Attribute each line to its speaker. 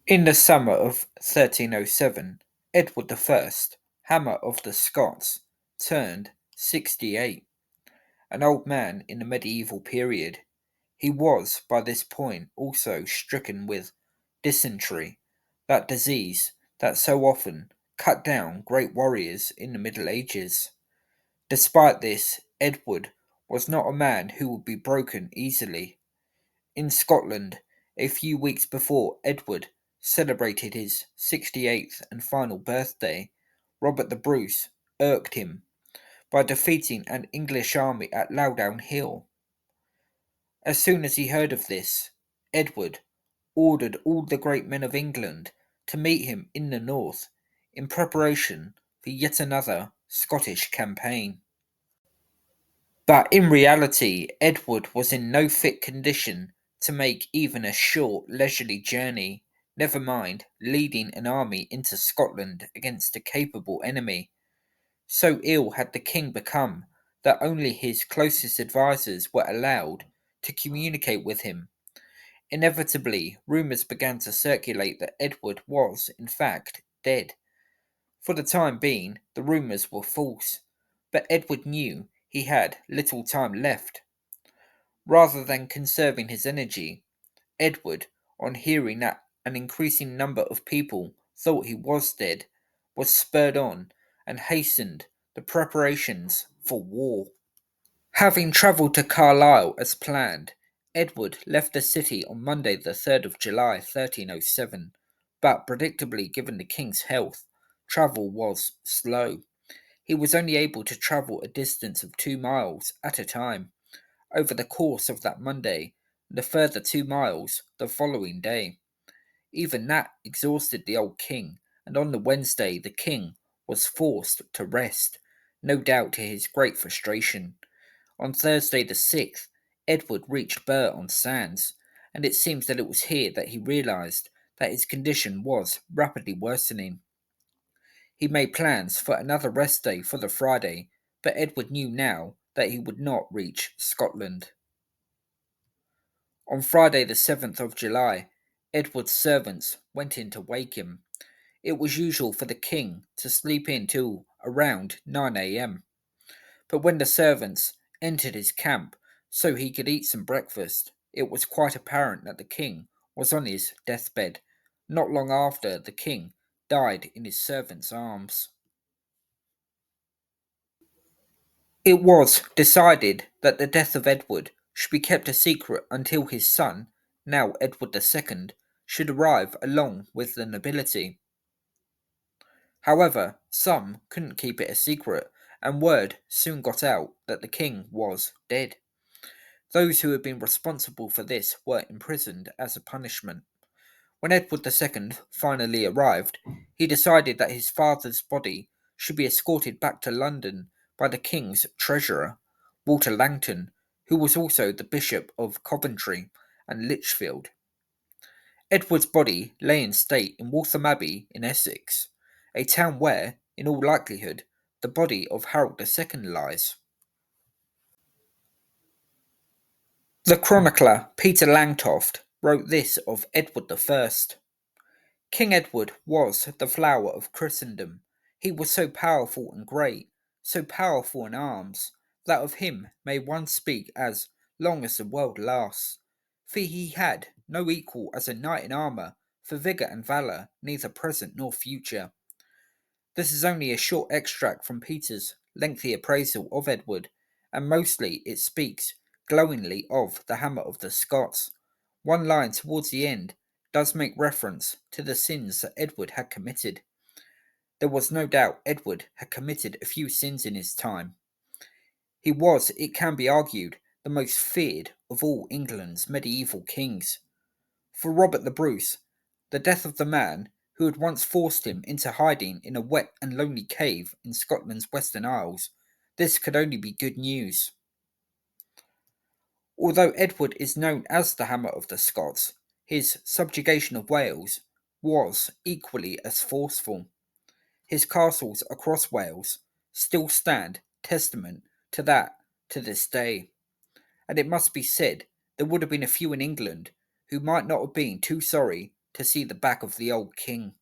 Speaker 1: In the summer of 1307, Edward I, Hammer of the Scots, turned 68, an old man in the medieval period. He was, by this point, also stricken with dysentery, that disease that so often cut down great warriors in the Middle Ages. Despite this, Edward was not a man who would be broken easily. In Scotland, a few weeks before Edward celebrated his 68th and final birthday, Robert the Bruce irked him by defeating an English army at Loudoun Hill. As soon as he heard of this, Edward ordered all the great men of England to meet him in the north in preparation for yet another Scottish campaign. But in reality, Edward was in no fit condition to make even a short, leisurely journey, never mind leading an army into Scotland against a capable enemy. So ill had the king become that only his closest advisers were allowed to communicate with him. Inevitably, rumours began to circulate that Edward was, in fact, dead. For the time being, the rumours were false, but Edward knew he had little time left. Rather than conserving his energy, Edward, on hearing that an increasing number of people thought he was dead, was spurred on and hastened the preparations for war. Having travelled to Carlisle as planned, Edward left the city on Monday, the 3rd of July, 1307, but predictably, given the king's health, travel was slow. He was only able to travel a distance of 2 miles at a time over the course of that Monday, and a further 2 miles the following day. Even that exhausted the old king, and on the Wednesday the king was forced to rest, no doubt to his great frustration. On Thursday the 6th, Edward reached Burr on Sands, and it seems that it was here that he realised that his condition was rapidly worsening. He made plans for another rest day for the Friday, but Edward knew now that he would not reach Scotland. On Friday, the 7th of July, Edward's servants went in to wake him. It was usual for the king to sleep in till around 9 a.m. But when the servants entered his camp so he could eat some breakfast, it was quite apparent that the king was on his deathbed. Not long after, the king died in his servants' arms. It was decided that the death of Edward should be kept a secret until his son, now Edward II, should arrive along with the nobility. However, some couldn't keep it a secret, and word soon got out that the king was dead. Those who had been responsible for this were imprisoned as a punishment. When Edward II finally arrived, he decided that his father's body should be escorted back to London by the king's treasurer, Walter Langton, who was also the Bishop of Coventry and Lichfield. Edward's body lay in state in Waltham Abbey in Essex, a town where, in all likelihood, the body of Harold II lies. The chronicler Peter Langtoft wrote this of Edward I. King Edward was the flower of Christendom. He was so powerful and great, so powerful in arms, that of him may one speak as long as the world lasts. For he had no equal as a knight in armour, for vigour and valour, neither present nor future. This is only a short extract from Peter's lengthy appraisal of Edward, and mostly it speaks glowingly of the Hammer of the Scots. One line towards the end does make reference to the sins that Edward had committed. There was no doubt Edward had committed a few sins in his time. He was, it can be argued, the most feared of all England's medieval kings. For Robert the Bruce, the death of the man who had once forced him into hiding in a wet and lonely cave in Scotland's Western Isles, this could only be good news. Although Edward is known as the Hammer of the Scots, his subjugation of Wales was equally as forceful. His castles across Wales still stand testament to that to this day, and it must be said there would have been a few in England who might not have been too sorry to see the back of the old king.